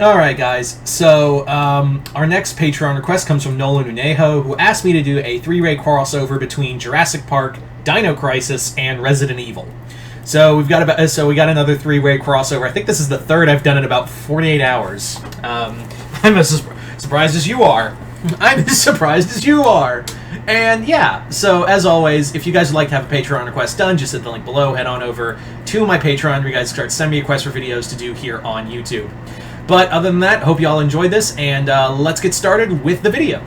Alright, guys, so our next Patreon request comes from Nolan Unejo, who asked me to do a three-way crossover between Jurassic Park, Dino Crisis, and Resident Evil. So we got another three-way crossover. I think this is the third I've done in about 48 hours. I'm as surprised as you are. I'm as surprised as you are. And yeah, so as always, if you guys would like to have a Patreon request done, just hit the link below, head on over to my Patreon, where you guys start sending me requests for videos to do here on YouTube. But other than that, hope you all enjoyed this, and let's get started with the video.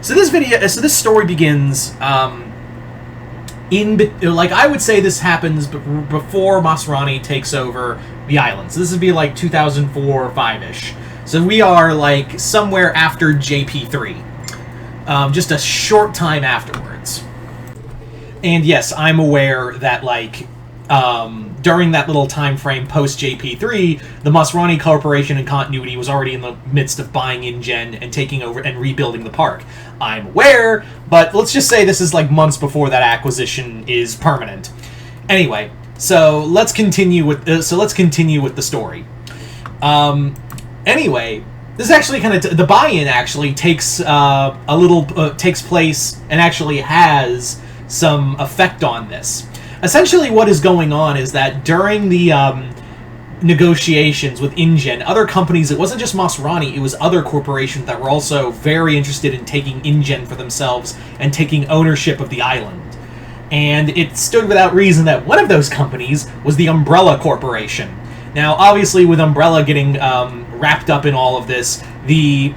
So this story begins like I would say this happens before Masrani takes over the island. So this would be like 2004 or 5-ish. So we are like somewhere after JP3, just a short time afterwards. And yes, I'm aware that like during that little time frame post JP3, the Masrani Corporation and Continuity was already in the midst of buying InGen and taking over and rebuilding the park. I'm aware, but let's just say this is like months before that acquisition is permanent. Anyway, so let's continue with the story. Anyway, this is actually kind of the buy-in actually takes takes place and actually has some effect on this. Essentially, what is going on is that during the negotiations with InGen, other companies, it wasn't just Masrani, it was other corporations that were also very interested in taking InGen for themselves and taking ownership of the island. And it stood without reason that one of those companies was the Umbrella Corporation. Now, obviously, with Umbrella getting wrapped up in all of this, the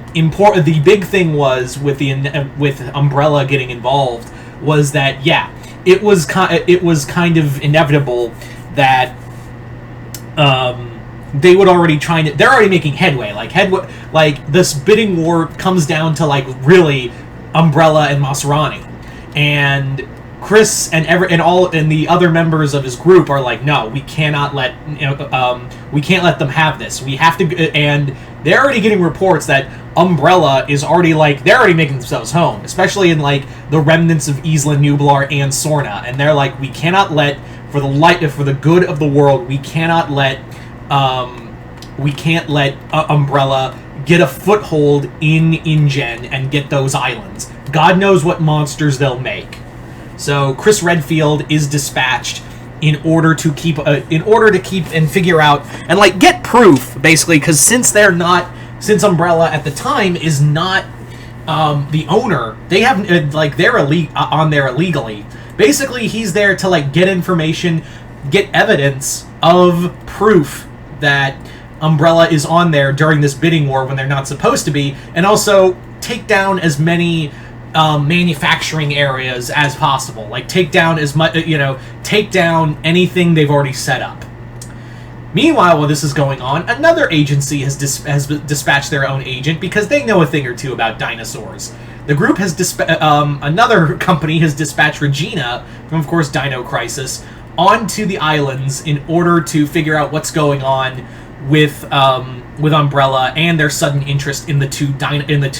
big thing was with Umbrella getting involved was that, yeah, it was kind of inevitable that they're already making headway. Like this bidding war comes down to like really Umbrella and Masrani, and Chris and the other members of his group are like, no, we cannot let we can't let them have this. We have to, and they're already getting reports that Umbrella is already they're already making themselves home, especially in like the remnants of Isla Nublar and Sorna, and they're like, we cannot let, for the good of the world, we can't let Umbrella get a foothold in InGen and get those islands. God knows what monsters they'll make. So Chris Redfield is dispatched in order to keep and figure out and like get proof, basically, because since Umbrella at the time is not the owner, they have they're on there illegally. Basically, he's there to like get information, get evidence of proof that Umbrella is on there during this bidding war when they're not supposed to be, and also take down as many manufacturing areas as possible. Like take down anything they've already set up. Meanwhile, while this is going on, another agency has dispatched their own agent because they know a thing or two about dinosaurs. The group has another company has dispatched Regina from, of course, Dino Crisis onto the islands in order to figure out what's going on with Umbrella and their sudden interest in the two in Isla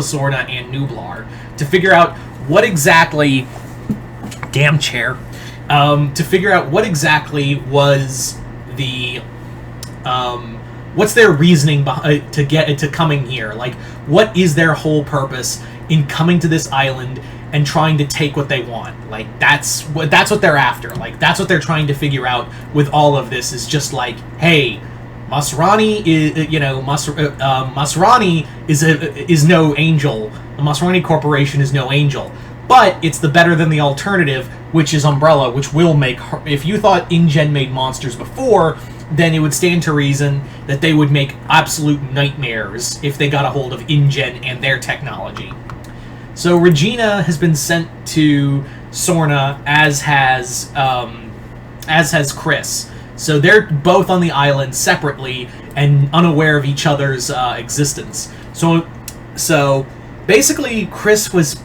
Sorna and Nublar, to figure out what exactly to figure out what exactly was the what's their reasoning to coming here. Like, what is their whole purpose in coming to this island and trying to take what they want? Like, that's what they're after. Like, that's what they're trying to figure out with all of this, is just like, hey, Masrani is no angel. The Masrani Corporation is no angel. But it's the better than the alternative, which is Umbrella, which will make her. If you thought InGen made monsters before, then it would stand to reason that they would make absolute nightmares if they got a hold of InGen and their technology. So Regina has been sent to Sorna, as has Chris. So they're both on the island separately and unaware of each other's existence. So basically, Chris was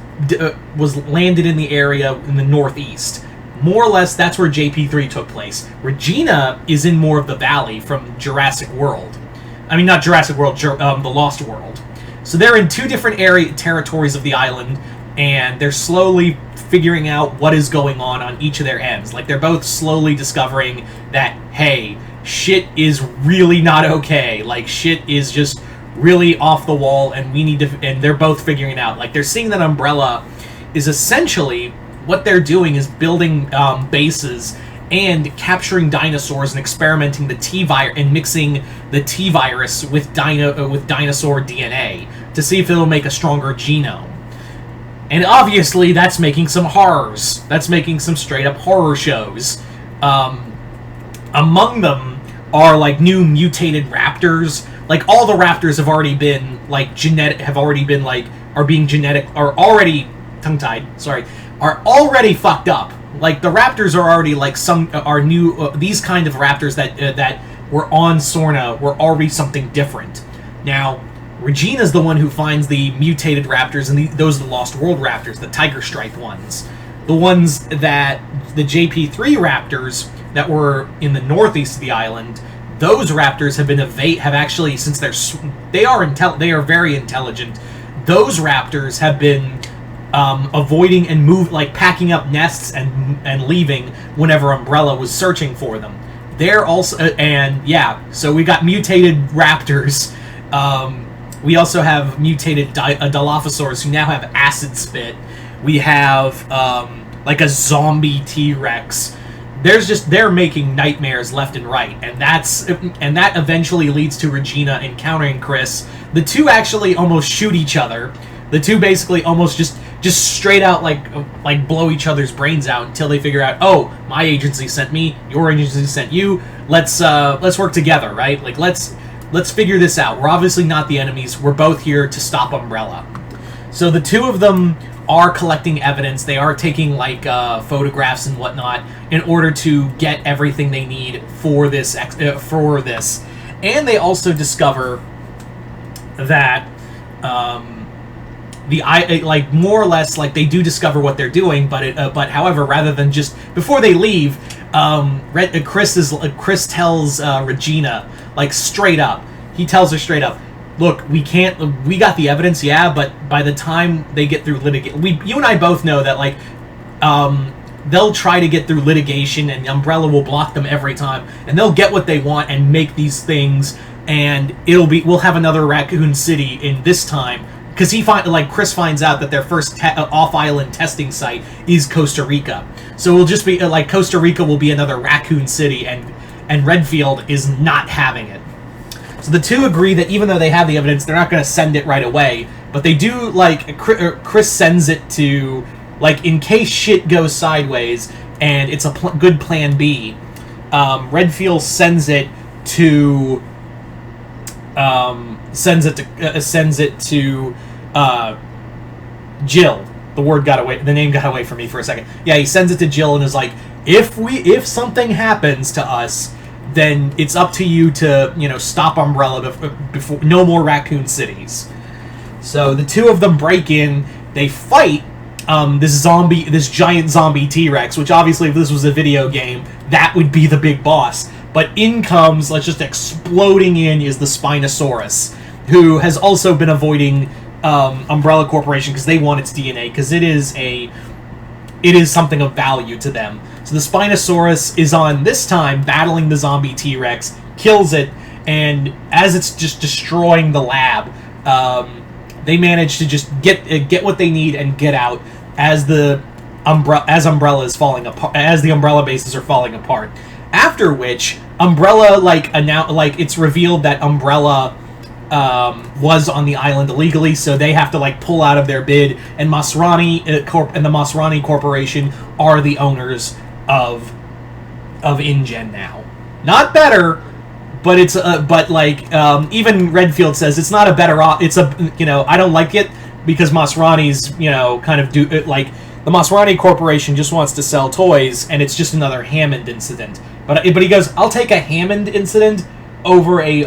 landed in the area in the northeast. More or less, that's where JP3 took place. Regina is in more of the valley from Jurassic World. I mean, not Jurassic World, the Lost World. So they're in two different territories of the island, and they're slowly figuring out what is going on each of their ends. Like, they're both slowly discovering that, hey, shit is really not okay. Like, shit is just really off the wall, and we need to... And they're both figuring it out. Like, they're seeing that Umbrella is essentially... What they're doing is building bases and capturing dinosaurs and experimenting the T-virus and mixing the T-virus with dinosaur DNA to see if it'll make a stronger genome. And obviously, that's making some horrors. That's making some straight-up horror shows. Among them are, like, new mutated raptors. Like, all the raptors have already been, like, are already... Tongue-tied, sorry. Are already fucked up. Like, the raptors are already, like, these kind of raptors that were on Sorna were already something different. Now, Regina's the one who finds the mutated raptors, and those are the Lost World raptors, the tiger-striped ones. The ones that, the JP3 raptors that were in the northeast of the island, those raptors have actually, since they are very intelligent, those raptors have been avoiding and packing up nests and leaving whenever Umbrella was searching for them. They're also, so we got mutated raptors. We also have mutated Dilophosaurs who now have acid spit. We have, like a zombie T-Rex. They're making nightmares left and right, and that eventually leads to Regina encountering Chris. The two actually almost shoot each other. The two basically almost just straight out like blow each other's brains out until they figure out, oh, my agency sent me, your agency sent you. Let's work together, right? Like let's figure this out. We're obviously not the enemies. We're both here to stop Umbrella. So the two of them are collecting evidence. They are taking like photographs and whatnot in order to get everything they need for this. And they also discover that more or less, like, they do discover what they're doing, but however, rather than just before they leave, Chris tells Regina, like, straight up. He tells her straight up, look, we got the evidence, yeah, but by the time they get through litigation, you and I both know that, like, they'll try to get through litigation, and Umbrella will block them every time, and they'll get what they want and make these things, and we'll have another Raccoon City in this time. Because Chris finds out that their first off-island testing site is Costa Rica. So it'll just be, like, Costa Rica will be another Raccoon City, and Redfield is not having it. So the two agree that even though they have the evidence, they're not going to send it right away. But they do, like, Chris sends it to, like, in case shit goes sideways, and it's a good plan B, Redfield sends it to... sends it to Jill. The name got away from me for a second. Yeah, he sends it to Jill and is like, if something happens to us, then it's up to you to, stop Umbrella before no more Raccoon Cities. So the two of them break in, they fight this giant zombie T-Rex, which obviously if this was a video game, that would be the big boss. But in comes, just exploding in, is the Spinosaurus, who has also been avoiding Umbrella Corporation because they want its DNA, because it is something of value to them. So the Spinosaurus is on, this time, battling the zombie T-Rex, kills it, and as it's just destroying the lab, they manage to just get what they need and get out as the Umbrella is falling apart, as the Umbrella bases are falling apart. After which, Umbrella, it's revealed that Umbrella was on the island illegally, so they have to, pull out of their bid, and Masrani and the Masrani Corporation are the owners of InGen now. Not better, but it's, even Redfield says it's not a better I don't like it, because Masrani's, the Masrani Corporation just wants to sell toys, and it's just another Hammond incident. But he goes, I'll take a Hammond incident over a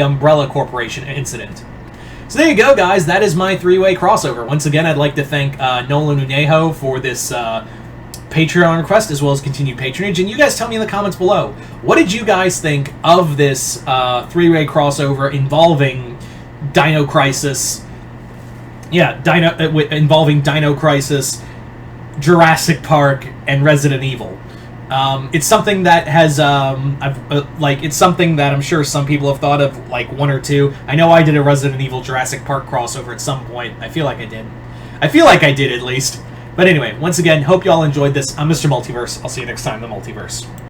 Umbrella Corporation incident. So there you go, guys. That is my three-way crossover. Once again, I'd like to thank Nolan Unejo for this Patreon request, as well as continued patronage. And you guys tell me in the comments below, what did you guys think of this three-way crossover involving Dino Crisis? Yeah, involving Dino Crisis, Jurassic Park, and Resident Evil. It's something that has, it's something that I'm sure some people have thought of, like, one or two. I know I did a Resident Evil Jurassic Park crossover at some point. I feel like I did. I feel like I did, at least. But anyway, once again, hope you all enjoyed this. I'm Mr. Multiverse. I'll see you next time in the Multiverse.